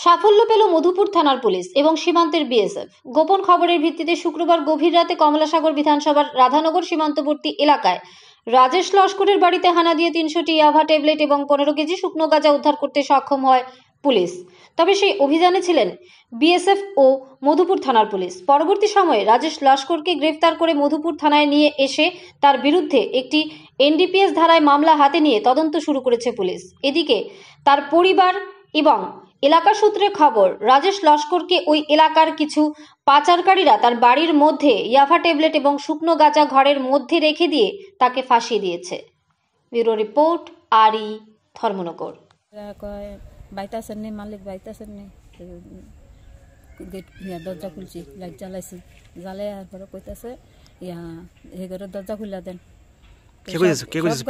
সাফল্য পেল মধুপুর থানার পুলিশ এবং সীমান্তের বিএসএফ। গোপন খবরের ভিত্তিতে শুক্রবার গভীর রাতে কমলাসাগর বিধানসভার রাধানগর সীমান্তবর্তী এলাকায় রাজেশ লস্করের বাড়িতে হানা দিয়ে 300টি ইয়াভা ট্যাবলেট এবং 15 কেজি শুকনো গাঁজা উদ্ধার করতে সক্ষম হয় পুলিশ। তবে সেই অভিযানে ছিলেন বিএসএফ ও মধুপুর থানার পুলিশ। পরবর্তী সময়ে রাজেশ লস্করকে গ্রেফতার করে মধুপুর থানায় নিয়ে এসে তার বিরুদ্ধে একটি এনডিপিএস ধারায় মামলা হাতে নিয়ে তদন্ত শুরু করেছে পুলিশ। এদিকে তার পরিবার এবং এলাকা সূত্রে খবর, রাজেশ লস্করকে ওই এলাকার কিছু পাচারকারীরা তার বাড়ির মধ্যে ইয়াভা ট্যাবলেট এবং শুকনো গাঁজা ঘরের মধ্যে রেখে দিয়ে তাকে ফাঁসিয়ে দিয়েছে। ব্যুরো রিপোর্ট, আরই, ধর্মনগর। বাইতাছেন নি মালিক, বাইতাছেন নি, গেট দরজা খুলছি, লাইট জ্বালাইছি, জ্বালাই আর পরে কইতাছে এই ঘরের দরজা খুলে দেন।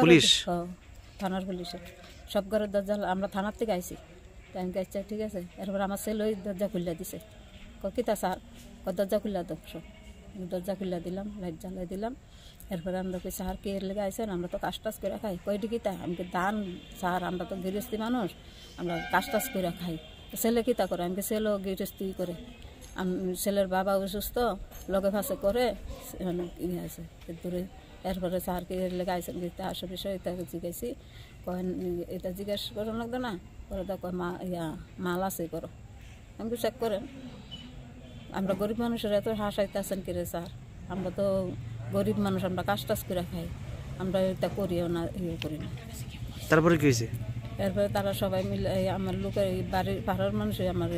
পুলিশ, থানার পুলিশে সব ঘরের দরজা, আমরা থানার থেকে আইছি। আমি গাইছি ঠিক আছে। এরপর আমার ছেলে ওই দরজা খুলে দিছে, কিতা স্যার দরজা খুলে দাও। সব দরজা খুলে দিলাম, লাইট জ্বালাই দিলাম। এরপরে আমরা কই স্যার কে এর লেগে আইসেন, আমরা তো কাজ টাজ করে খাই। কয়টি কিতা আমি দান স্যার, আমরা তো গৃহস্থী মানুষ, আমরা কাজ টাজ করে খাই। ছেলে কিতা করে, আমি ছেলেও গৃহস্থী করে। ছেলের বাবা অসুস্থ, লগে ফাঁসে করে আছে দূরে। এরপরে স্যার কে এর লেগে আইসেন গীতা আসো বিষয় এটা জিজ্ঞাসি, কয়েন এটা জিজ্ঞেস করো লাগতো না, করে দেখো মাল আছে করো। আমি চেক করেন, আমরা গরিব মানুষের এত হাসাইতেছেন কিরে স্যার, আমরা তো গরিব মানুষ, আমরা কাজ টাজ করে খাই, আমরা এটা করিও না, ইয়ে করি না। তারপরে কি হয়েছে? এরপরে তারা সবাই মিলে আমার লোকের বাড়ির পাড়ার মানুষই আমার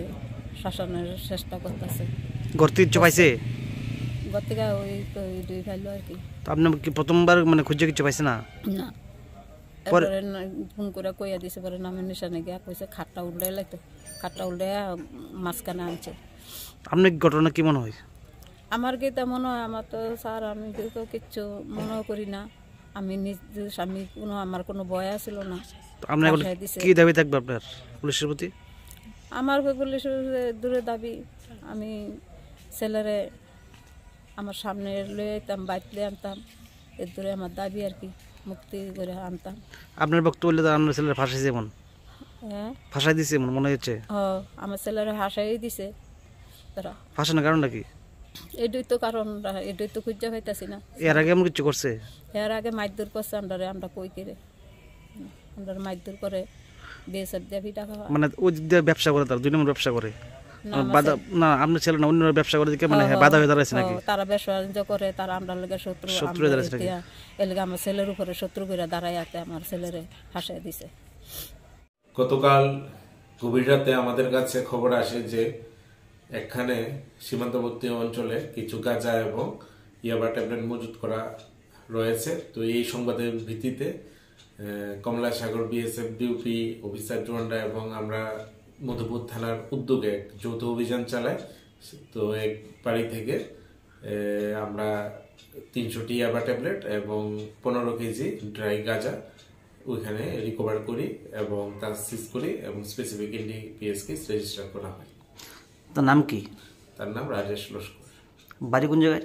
শাসনের চেষ্টা করতেছে। ঘর থেকে পাইছে? ঘর থেকে ওই তো দুই ফাইলো আর কি। তো আপনি কি প্রথমবার মানে খুঁজে কিছু পাইছে না? না, এরপরে ফোন করে কইয়া দিছে, পরে নামের নিশানে গিয়া কইছে খাটটা উল্টাই লাগতো, খাটটা উল্টাইয়া মাঝখানে আনছে। আপনার ঘটনা কি মনে হয়? আমার কি তা মনে হয়, আমার তো স্যার আমি তো কিচ্ছু মনে করি না। আমি নিজ স্বামী আমার কোনো ভয় ছিল না। আপনার কি দাবি থাকবে আপনার পুলিশের প্রতি? আমার পুলিশের দূরে দাবি, আমি ছেলেরে আমার সামনে লয়ে আনতাম, বাইরে আনতাম, এর দূরে আমার দাবি আর কি, মুক্তি করে আনতাম। আপনার বক্তব্য হলে আপনার ছেলের ফাঁসাইছে এমন? হ্যাঁ, ফাঁসাই দিছে এমন মনে হচ্ছে? আমার ছেলেরে হাসাই দিছে তারা। ফাঁসানোর কারণটা কি? এটাই তো কারণ, এটাই তো খুঁজে পাইতাছি না। এর আগে এমন কিছু করছে? এর আগে মারধর করছে আমরারে, আমরা কই করে আমরা মারধর করে বিএসএফ দিয়ে টাকা, মানে ওই যে ব্যবসা করে, তার 2 নম্বর ব্যবসা করে না আপনার ছেলে না অন্য ব্যবসা করে দিকে, মানে বাধা হয়ে দাঁড়াইছে নাকি? তারা ব্যবসা করে, তারা আমরা লগে শত্রু হয়ে দাঁড়াইছে নাকি? এলাকা আমার ছেলের উপরে শত্রু করে দাঁড়াই আছে, আমার ছেলেরে হাসাই দিছে। গতকাল গভীর রাতে আমাদের কাছে খবর আসে যে এখানে সীমান্তবর্তী অঞ্চলে কিছু গাঁজা এবং ইয়াবা ট্যাবলেট মজুত করা রয়েছে। তো এই সংবাদের ভিত্তিতে কমলাসাগর বিএসএফ ডিউপি অফিসার জোয়ান্ডা এবং আমরা মধুপুর থানার উদ্যোগে যৌথ অভিযান চালাই। তো এক বাড়ি থেকে আমরা 300টি ইয়াবা ট্যাবলেট এবং 15 কেজি ড্রাই গাঁজা ওইখানে রিকভার করি এবং তা সিজ করি এবং স্পেসিফিক এনডিপিএস কেস রেজিস্টার করা হয়। তার নাম কি? তার নাম রাজেশ লস্কর। বাড়ি কোন জায়গায়?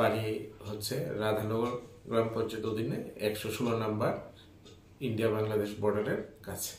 বাড়ি হচ্ছে রাধানগর গ্রাম পঞ্চায়েত অধীনে 116 নম্বর ইন্ডিয়া বাংলাদেশ বর্ডারের কাছে।